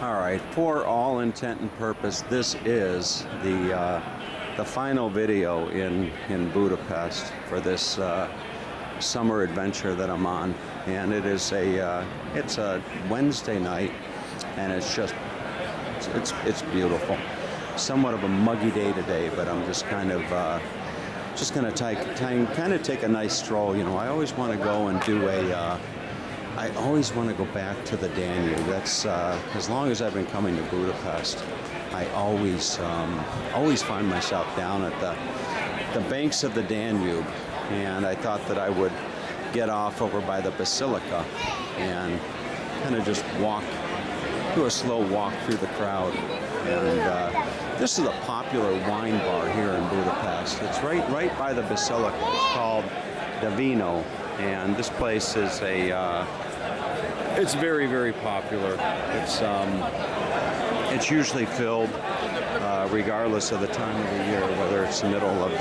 All right, for all intent and purpose, this is the final video in Budapest for this summer adventure that I'm on, and it is it's a Wednesday night, and it's beautiful. Somewhat of a muggy day today, but I'm just kind of going to take a nice stroll. You know, I always want to go and do I always want to go back to the Danube. That's as long as I've been coming to Budapest, I always find myself down at the banks of the Danube, and I thought that I would get off over by the Basilica and kind of just do a slow walk through the crowd. And this is a popular wine bar here in Budapest. It's right by the Basilica. It's called Davino, and this place is it's very, very popular. It's usually filled regardless of the time of the year, whether it's the middle of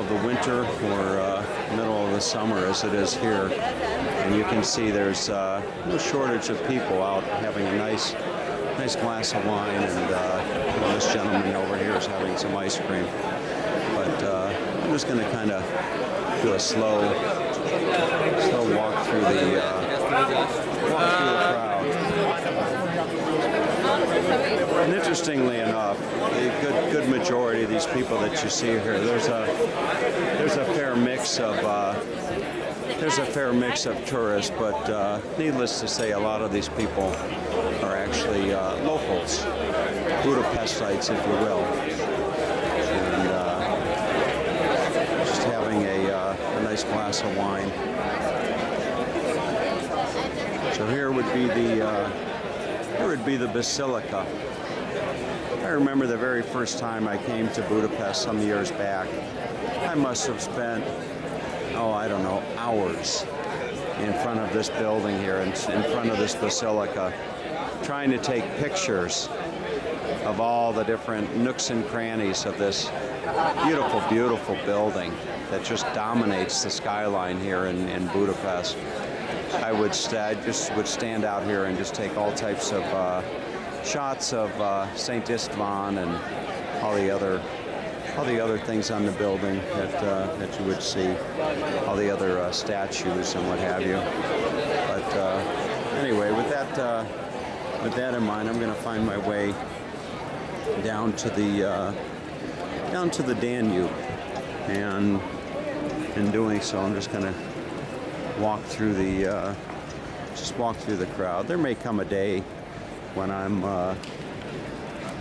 the winter or middle of the summer, as it is here. And you can see there's no shortage of people out having a nice glass of wine, and this gentleman over here is having some ice cream. But I'm just going to kind of do a slow walk through the crowd. And interestingly enough, the good majority of these people that you see here, there's a fair mix of tourists, but needless to say, a lot of these people are actually locals, Budapestites, if you will, and just having a nice glass of wine. So here would be the Basilica. I remember the very first time I came to Budapest some years back. I must have spent, I don't know, hours in front of this building here, in front of this Basilica, trying to take pictures of all the different nooks and crannies of this beautiful, beautiful building that just dominates the skyline here in Budapest. I just would stand out here and just take all types of shots of St. Istvan and all the other things on the building that you would see, all the other statues and what have you. But anyway, with that in mind, I'm going to find my way down to the Danube, and in doing so, I'm just going to walk through the crowd. There may come a day when I'm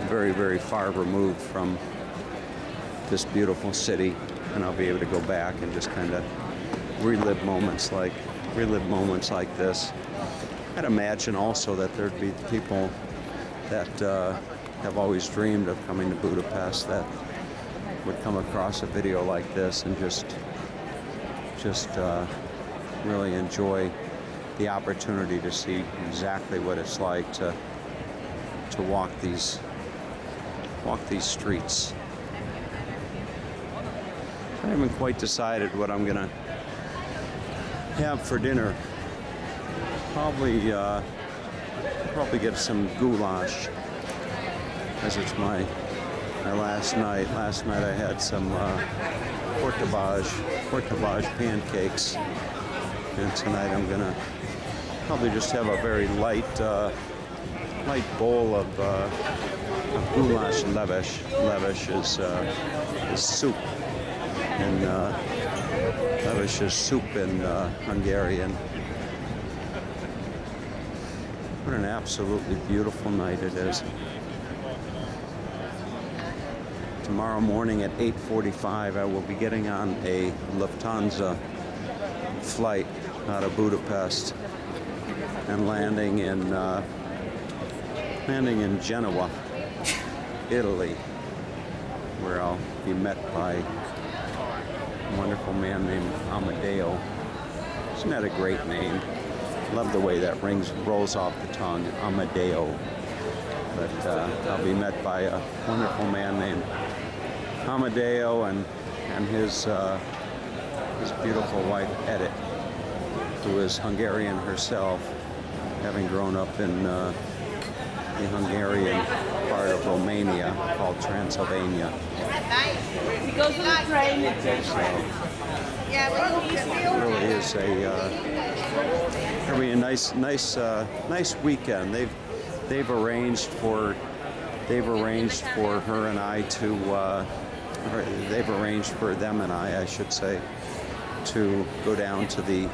very, very far removed from this beautiful city, and I'll be able to go back and just kind of relive moments like this. I'd imagine also that there'd be people that have always dreamed of coming to Budapest that would come across a video like this and just really enjoy the opportunity to see exactly what it's like to walk these streets. I haven't quite decided what I'm gonna have for dinner. Probably get some goulash, as it's my last night. Last night I had some portabage pancakes, and tonight I'm gonna probably just have a very light bowl of goulash levesh. Levesh is soup, and levesh is soup in Hungarian. What an absolutely beautiful night it is. Tomorrow morning at 8:45, I will be getting on a Lufthansa flight out of Budapest and landing in Genoa, Italy, where I'll be met by a wonderful man named Amadeo. Isn't that a great name? Love the way that rolls off the tongue, Amadeo. But I'll be met by a wonderful man named Amadeo and his beautiful wife Edith, who is Hungarian herself, having grown up in the Hungarian part of Romania called Transylvania. He goes on the train. It really is a nice weekend. They've arranged for her and I to they've arranged for them and I should say, to go down to the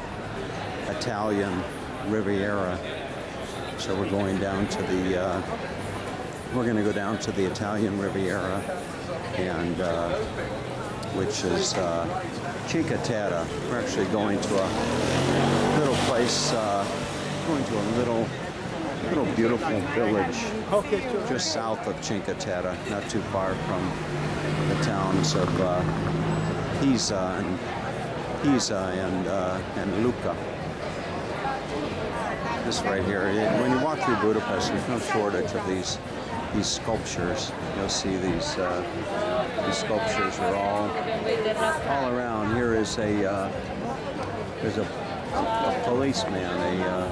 Italian Riviera. So we're going down to the we're going to go down to the Italian Riviera, and which is Cinque Terre. We're actually going to a little place, going to a little beautiful village just south of Cinque Terre, not too far from the towns of Pisa and Lucca. This right here, when you walk through Budapest, there's no shortage of these sculptures. You'll see these sculptures are all around. Here is there's a policeman, a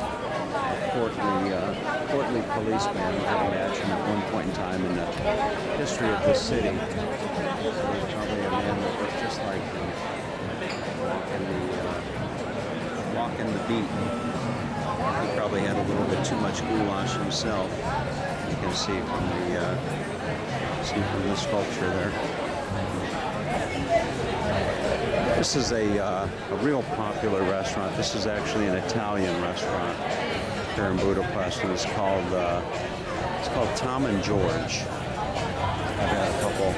portly policeman, I can imagine, at one point in time in the history of this city. So there's probably a man that looks just like him, walking the beat. He probably had a little bit too much goulash himself. You can see from the sculpture there. This is a real popular restaurant. This is actually an Italian restaurant here in Budapest, and it's called Tom and George. I've had a couple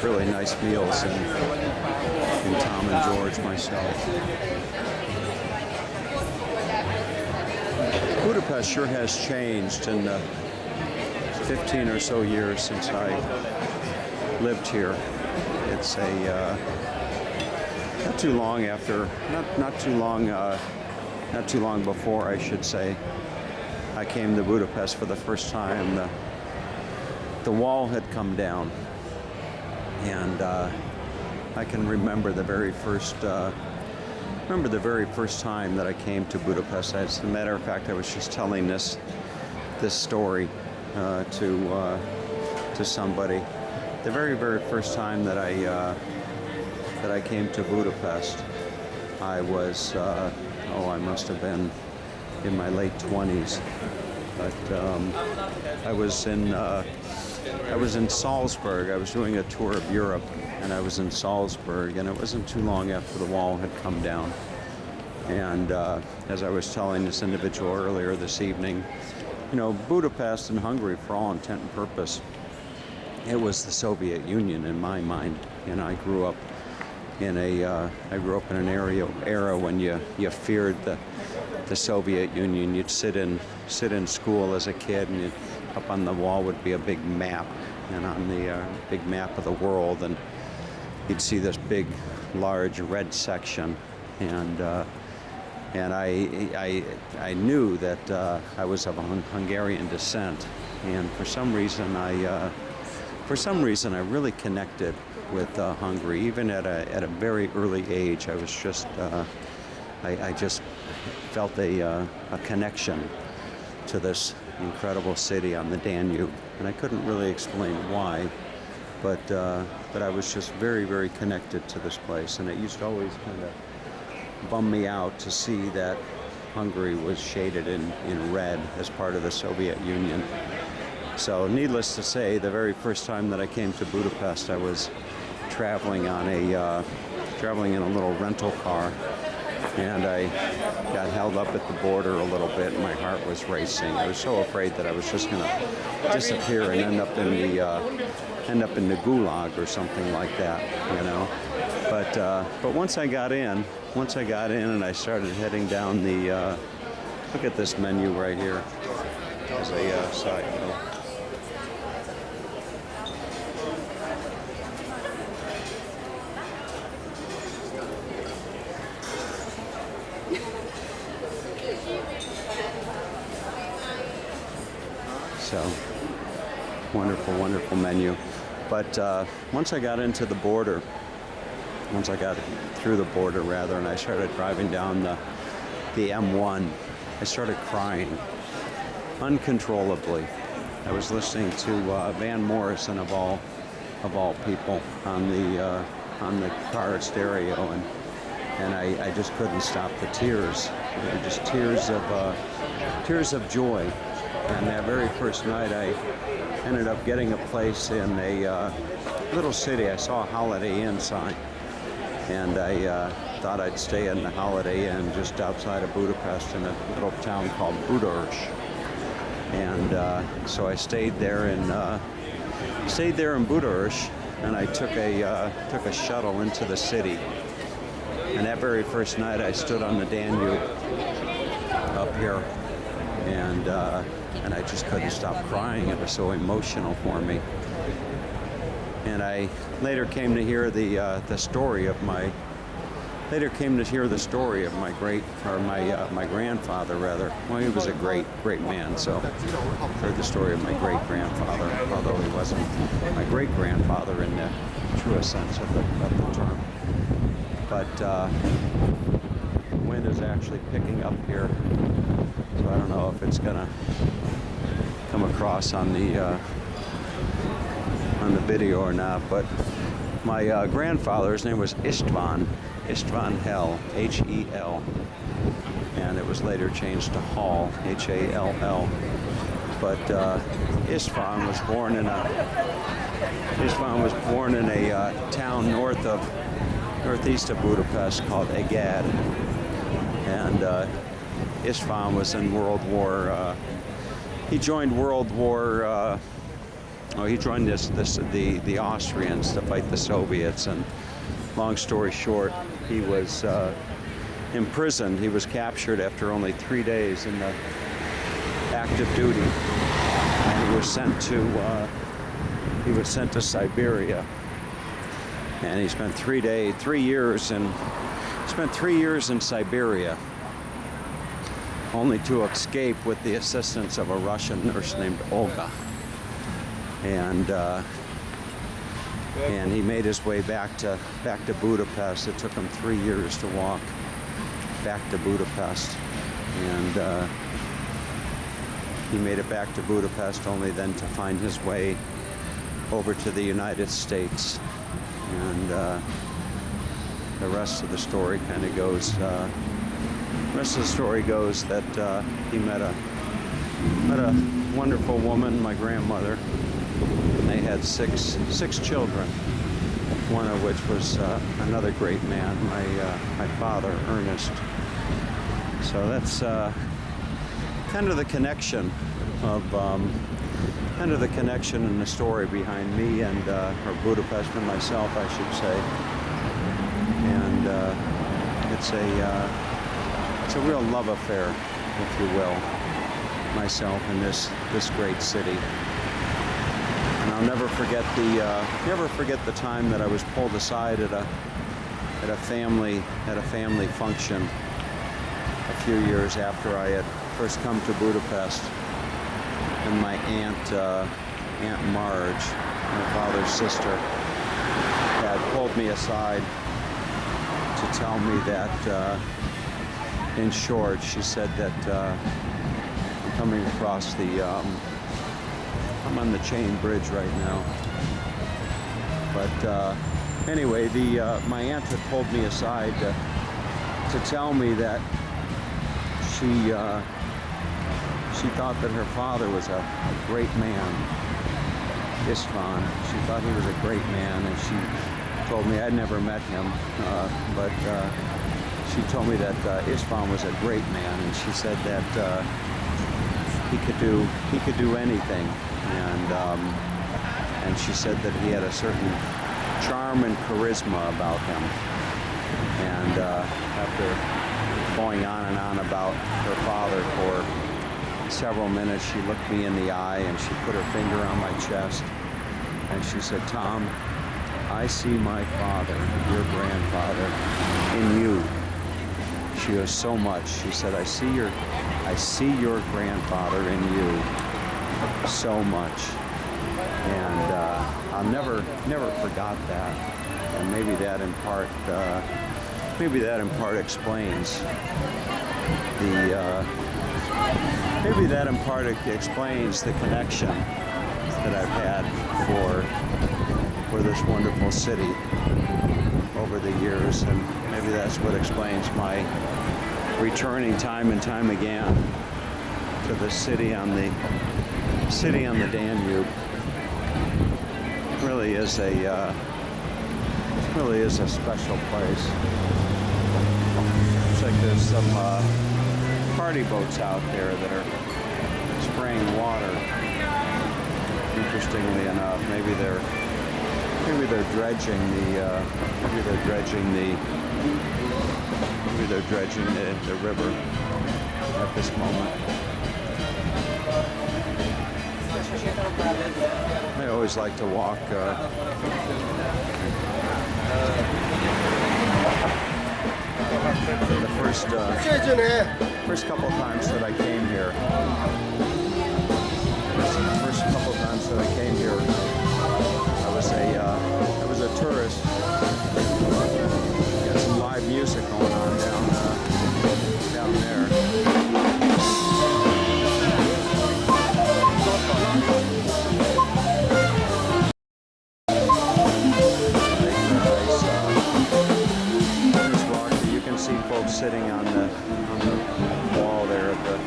really nice meals in Tom and George myself. Budapest sure has changed in the 15 or so years since I lived here. It's not too long before, I should say, I came to Budapest for the first time. The wall had come down, and I can remember the very first time that I came to Budapest. As a matter of fact, I was just telling this story to somebody. The very first time that I came to Budapest, I was I must have been in my late 20s, but I was in Salzburg. I was doing a tour of Europe, and I was in Salzburg, and it wasn't too long after the wall had come down. And as I was telling this individual earlier this evening, Budapest and Hungary, for all intent and purpose, it was the Soviet Union in my mind. And I grew up in an era when you feared the Soviet Union. You'd sit in school as a kid, and up on the wall would be a big map, and on the big map of the world, and you'd see this big, large red section, and I knew that I was of Hungarian descent, and for some reason I really connected with Hungary, even at a very early age. I was just I just felt a connection to this incredible city on the Danube, and I couldn't really explain why, but I was just very connected to this place, and it used to always kind of bum me out to see that Hungary was shaded in red as part of the Soviet Union. So needless to say, the very first time that I came to Budapest, I was traveling in a little rental car, and I got held up at the border a little bit, and my heart was racing. I was so afraid that I was just going to disappear and end up in the gulag or something like that, But once I got in, and I started heading down the look at this menu right here as a side note. So, wonderful menu. But once I got into the border, once I got through the border, rather, and I started driving down the M1, I started crying uncontrollably. I was listening to Van Morrison of all people on the car stereo, and I just couldn't stop the tears. They were just tears of joy. And that very first night, I ended up getting a place in a little city. I saw a Holiday Inn sign, and I thought I'd stay in the Holiday Inn just outside of Budapest in a little town called Budapest. And so I stayed there in Budapest, and I took a shuttle into the city. And that very first night, I stood on the Danube up here, and I just couldn't stop crying. It was so emotional for me. And I later came to hear the story of my my grandfather rather. Well, he was a great man. So I heard the story of my great grandfather, although he wasn't my great grandfather in the truest sense of the term. But the wind is actually picking up here, so I don't know if it's gonna come across on the video or not. But my grandfather's name was István Hell, H-E-L, and it was later changed to Hall, H-A-L-L. But István was born in a town northeast of Budapest called Eged, and István was in World War. He joined World War. He joined the Austrians to fight the Soviets, and long story short, he was imprisoned. He was captured after only 3 days in the active duty, and he was sent to Siberia. And he spent 3 years in Siberia, only to escape with the assistance of a Russian nurse named Olga. And he made his way back to Budapest. It took him 3 years to walk back to Budapest, and he made it back to Budapest only then to find his way over to the United States. And the rest of the story kind of goes. That he met a wonderful woman, my grandmother, and they had six children. One of which was another great man, my father, Ernest. So that's kind of the connection and the story behind me and or Budapest and myself, I should say. And it's a real love affair, if you will, myself and this great city. And I'll never forget the time that I was pulled aside at a family function a few years after I had first come to Budapest, and my Aunt Marge, my father's sister, had pulled me aside to tell me that, in short, she said that I'm coming across I'm on the Chain Bridge right now. But anyway, my aunt had pulled me aside to tell me that she thought that her father was a great man, István. She thought he was a great man, and she told me, I'd never met him, but she told me that István was a great man, and she said that he could do anything, and she said that he had a certain charm and charisma about him. And after going on and on about her father for several minutes, she looked me in the eye and she put her finger on my chest and she said, Tom, I see my father, your grandfather, in you. She goes, so much. She said, I see your grandfather in you so much. And I'll never forgot that. And maybe that in part explains the maybe that in part explains the connection that I've had for this wonderful city over the years, and maybe that's what explains my returning time and time again to the city on the Danube. Really is a special place. Looks like there's some party boats out there that are spraying water. Interestingly enough, maybe they're dredging the river at this moment. I always like to walk the first couple times that I came here. First couple times that I came here, I was a tourist. Got some live music going on down there. You can see folks sitting on the wall there at the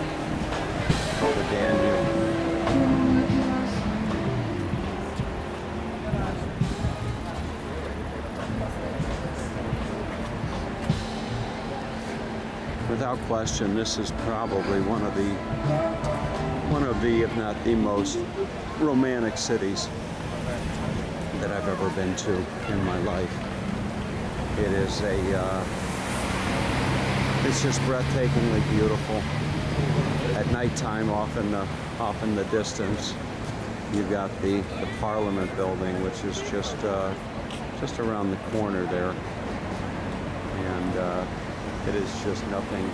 Danube. Without question, this is probably one of the, if not the most romantic cities that I've ever been to in my life. It is it's just breathtakingly beautiful. At nighttime, off in the distance, you've got the Parliament building, which is just around the corner there, and it is just nothing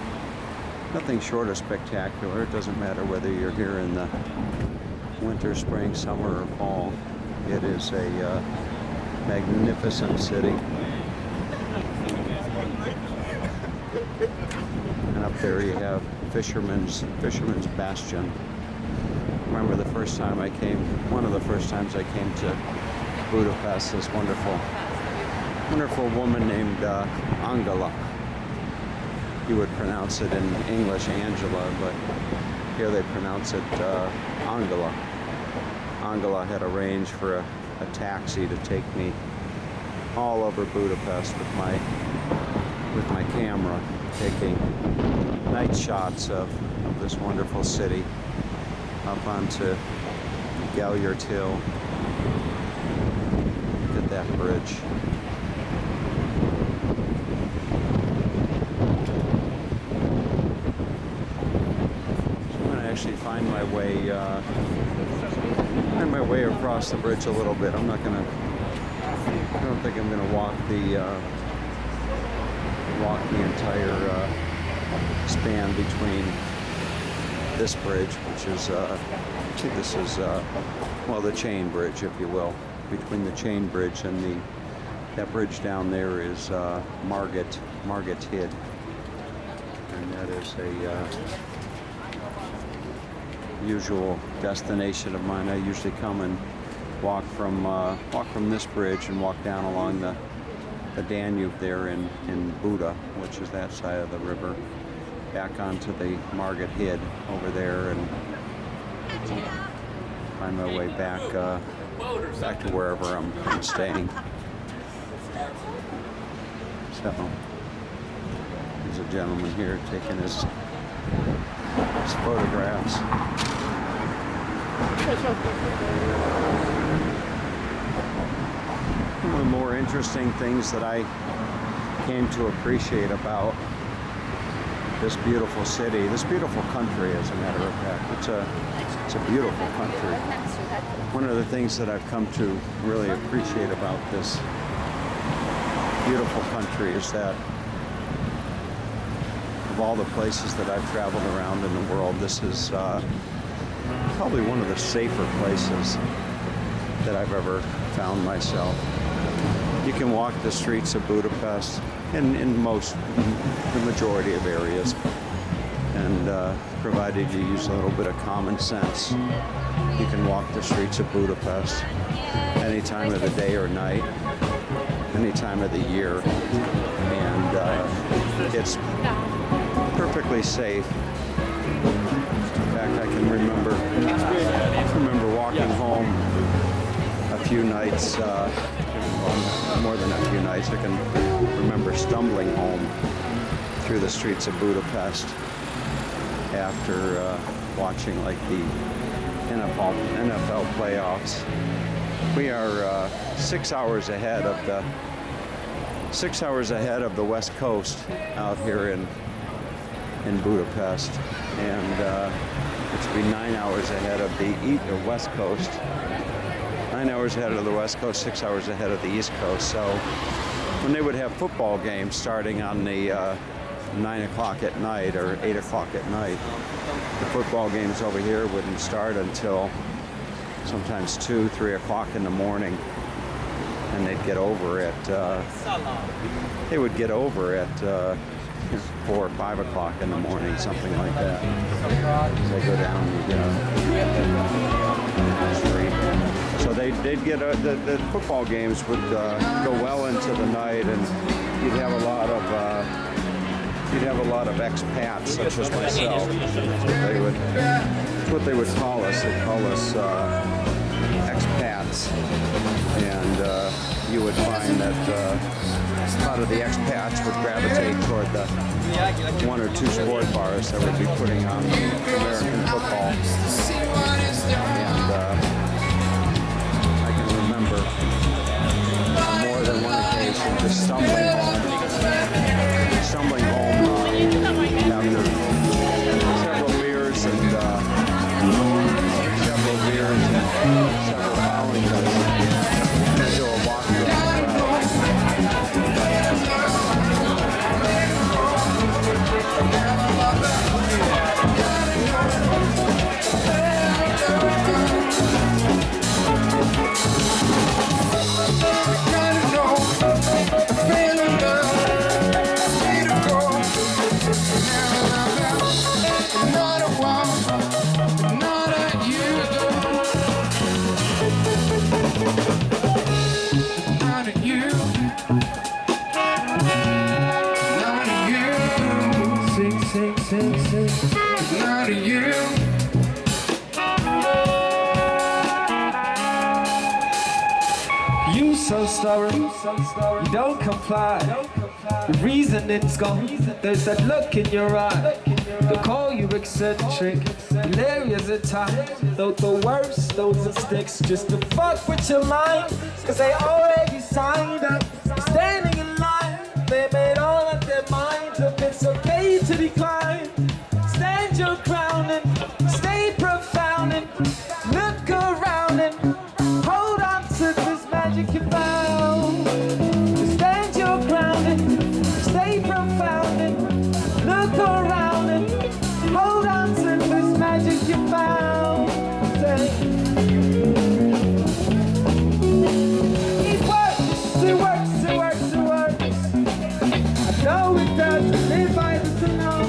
short of spectacular. It doesn't matter whether you're here in the winter, spring, summer, or fall. It is a magnificent city. And up there you have Fisherman's Bastion. I remember one of the first times I came to Budapest, this wonderful woman named Angela. You would pronounce it in English Angela, but here they pronounce it Angela. Angela had arranged for a taxi to take me all over Budapest with my camera, taking night shots of this wonderful city up onto Gellert Hill. Look at that bridge. Actually find my way across the bridge a little bit. I don't think I'm gonna walk the entire span between this bridge, which is this is the chain bridge, if you will. Between the chain bridge and that bridge down there is Margit Hid, and that is a usual destination of mine. I usually come and walk from this bridge and walk down along the Danube there in Buda, which is that side of the river, back onto the Margit Hid over there, and find my way back to wherever I'm staying. So there's a gentleman here taking his photographs. One of the more interesting things that I came to appreciate about this beautiful city, this beautiful country, as a matter of fact, it's a beautiful country. One of the things that I've come to really appreciate about this beautiful country is that of all the places that I've traveled around in the world, this is probably one of the safer places that I've ever found myself. You can walk the streets of Budapest in the majority of areas, and and provided you use a little bit of common sense, you can walk the streets of Budapest any time of the day or night, any time of the year, and it's perfectly safe. In fact, I can remember walking home a few nights, more than a few nights. I can remember stumbling home through the streets of Budapest after watching like the NFL playoffs. We are 6 hours ahead of the West Coast out here in Budapest, and which would be 9 hours ahead of the West Coast. 9 hours ahead of the West Coast, 6 hours ahead of the East Coast. So when they would have football games starting on the 9 o'clock at night or 8 o'clock at night, the football games over here wouldn't start until sometimes 2, 3 o'clock in the morning, and they'd get over at 4 or 5 o'clock in the morning, something like that. They go down and get on the street. So they'd get the football games would go well into the night, and you'd have a lot of expats such as myself. That's what they would call us. They'd call us expats, and you would find that a lot of the expats would gravitate toward the 1 or 2 sport bars that would be putting on American football. And I can remember on more than one occasion just stumbling home after several beers and several foulings into a walk around You don't comply. The reason it's gone. There's that look in your eye. They call you eccentric, hilarious at times. Though the worst, those are sticks just to fuck with your mind. Cause they already signed up, standing in line. They made all up their minds up. It's okay to decline. Stand your ground and stay profound and look around and hold on to this magic you found. Stand your ground and stay profound and look around and hold on to this magic you found. Say, it works, it works, it works, it works. I know it does, live by the to know.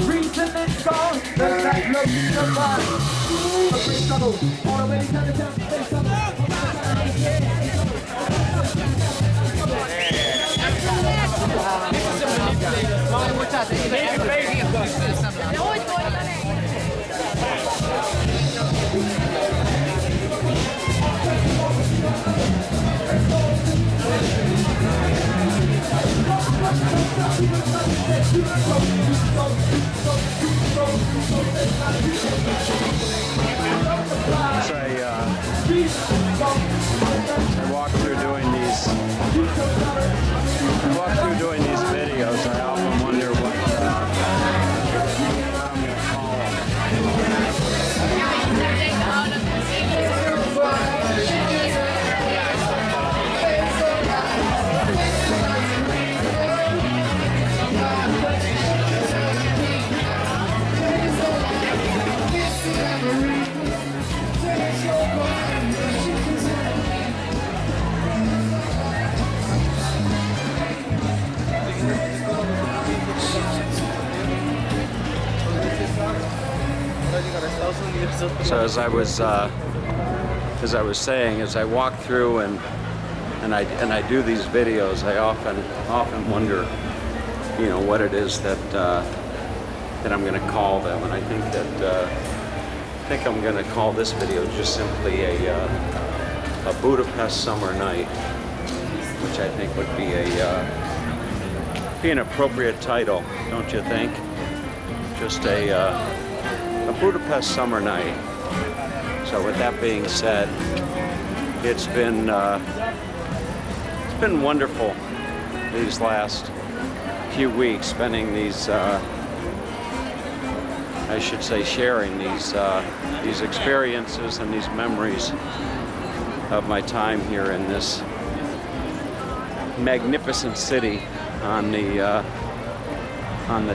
Reason is gone, there's that look in your mind. All the way to the top, there's As I walk through doing these videos, I often wonder what I'm going to call them. So as I was saying, as I walk through and I do these videos, I often wonder, you know, what it is that I'm going to call them, and I think I'm going to call this video just simply a Budapest summer night, which I think would be an appropriate title, don't you think? Just a Budapest summer night. So with that being said, it's been wonderful these last few weeks, spending these I should say sharing these experiences and these memories of my time here in this magnificent city on the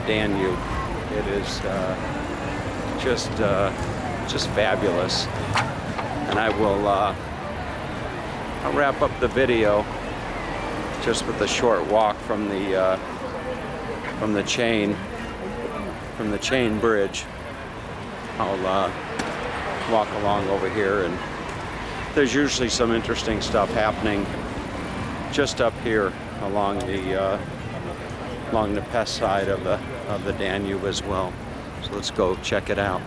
Danube. It is just fabulous, and I'll wrap up the video just with a short walk from the chain bridge. I'll walk along over here, and there's usually some interesting stuff happening just up here along the Pest side of the Danube as well. So let's go check it out.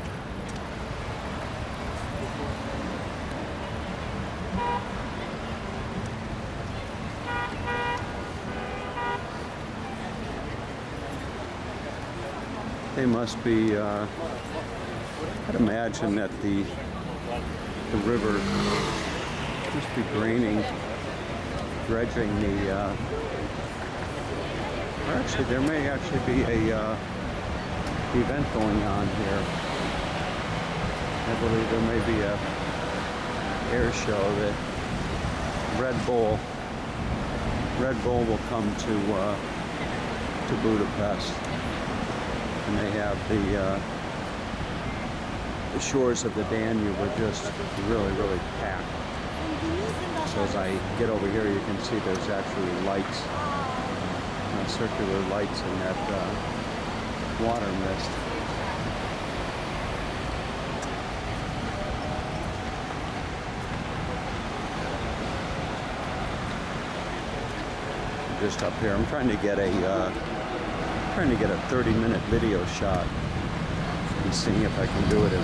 They must be, I'd imagine that the river must be draining, dredging the, or actually there may actually be a event going on here. I believe there may be a air show that Red Bull will come to Budapest, and they have the shores of the Danube are just really packed. So as I get over here, you can see there's actually lights, circular lights in that water mist. Just up here, I'm trying to get a 30-minute video shot and seeing if I can do it in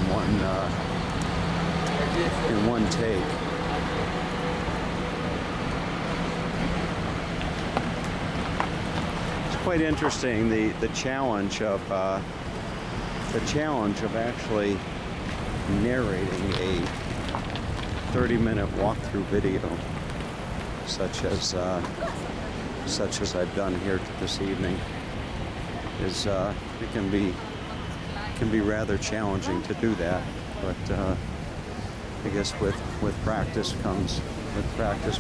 one take. It's quite interesting, the challenge of actually narrating a 30-minute walkthrough video, such as I've done here this evening, is it can be rather challenging to do that. But I guess with practice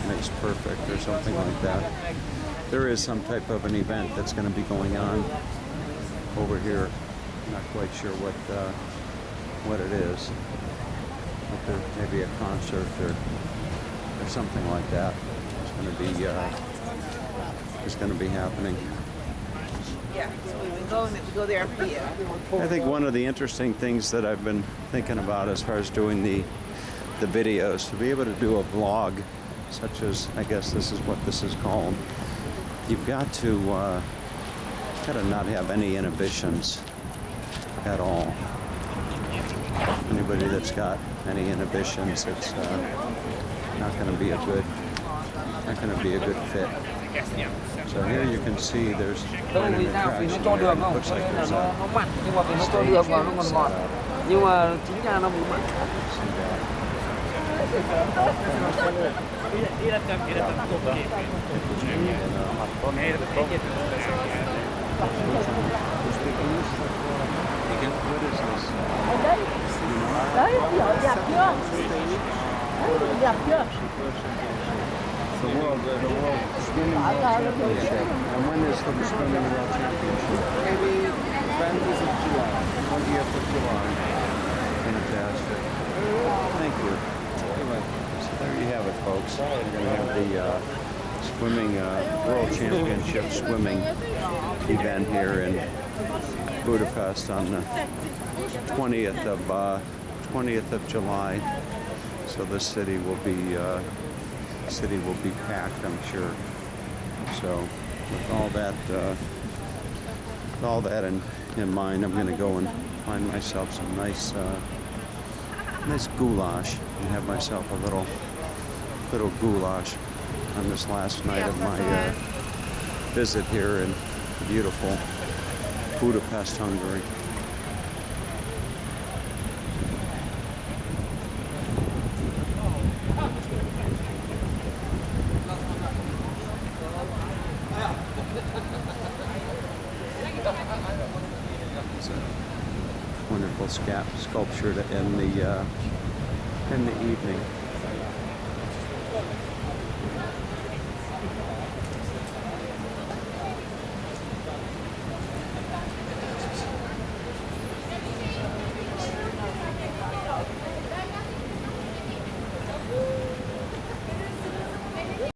makes perfect, or something like that. There is some type of an event that's going to be going on over here. Not quite sure what it is. But there may be a concert or something like that. It's going to be happening. Yeah, so we go there every year. I think one of the interesting things that I've been thinking about as far as doing the videos, to be able to do a vlog, such as, I guess this is what this is called, you've got to not have any inhibitions at all. Anybody that's got any inhibitions, it's not going to be a good fit. So here you can see there's Đâu quite an vì sao? Vì nó attraction cho here. đường It không? looks Cho like nên là there's nó a mặn, nhưng mà vì nó cho đường vào nó còn ngọt. Nhưng mà chính ra nó bị mặn. see that. What is this? Đấy, hiểu đẹp chưa? Đấy, đẹp chưa? The world swimming world championship. And when is the swimming world championship? Maybe 20th of July. 20th of July. Fantastic. Thank you. So there you have it, folks. We're going to have the swimming world championship swimming event here in Budapest on the 20th of July. So the city will be packed, I'm sure. So with all that in mind, I'm going to go and find myself some nice goulash and have myself a little goulash on this last night of my visit here in beautiful Budapest, Hungary. It's a wonderful sculpture to end the evening.